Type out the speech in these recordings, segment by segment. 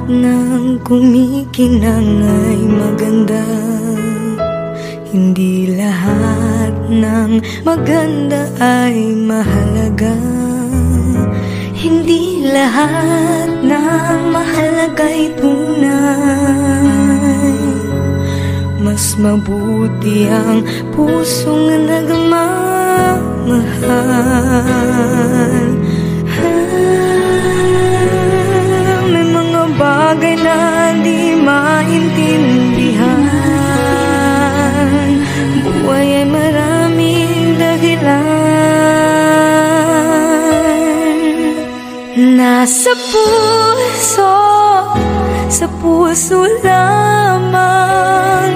ng kumikinang ay maganda. Hindi lahat ng maganda ay mahalaga. Hindi lahat ng mahalaga'y tunay. Mas mabuti ang pusong nagmamahal. May mga bagay na di maintindihan. Buhay ay maraming dahilan. Nasa puso, sa puso lamang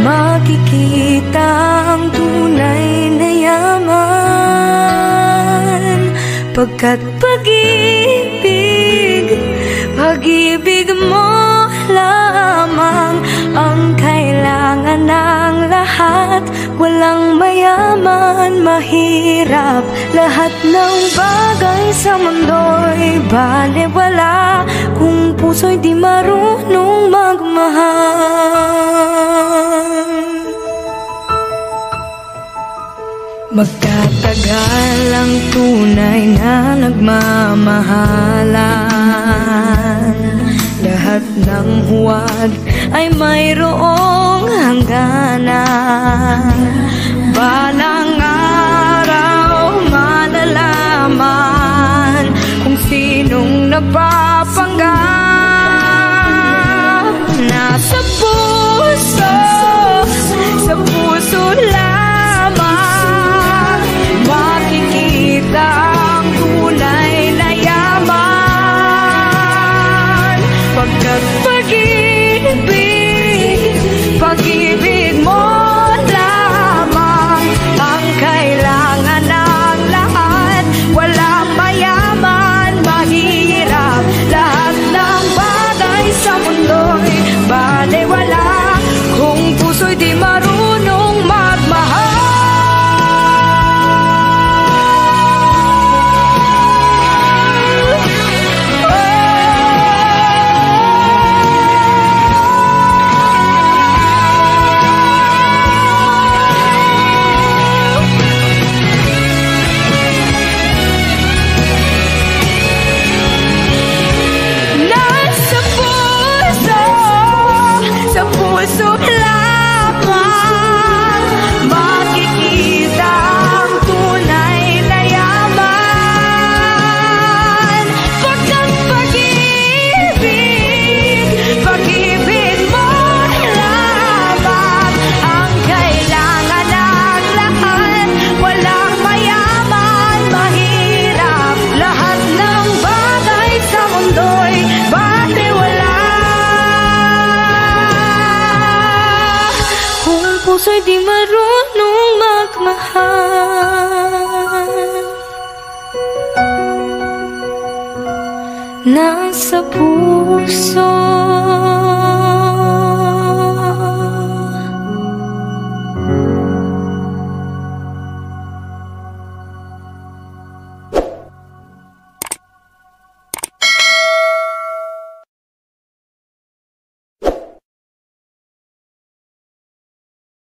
makikita ang tunay na yaman. Pagkat pag-ibig mo lamang ang kailangan ng lahat. Walang mayaman, mahirap, lahat ng bagay sa mundo'y balewala kung puso'y di marunong magmahal. Magtatagal ang tunay na nagmamahalan. Lahat ng huwad ay mayroong hangganan. Balang araw malalaman kung sinong nagpapanggap. Nasa puso, sa puso lamang makikita ang tunay na yaman. Pagkat pag-ibig mo lamang ang kailangan ng lahat. Walang mayaman, mahirap, lahat ng bagay sa mundo'y balewala kung puso'y di marunong magmahal. Puso'y di marunong magmahal.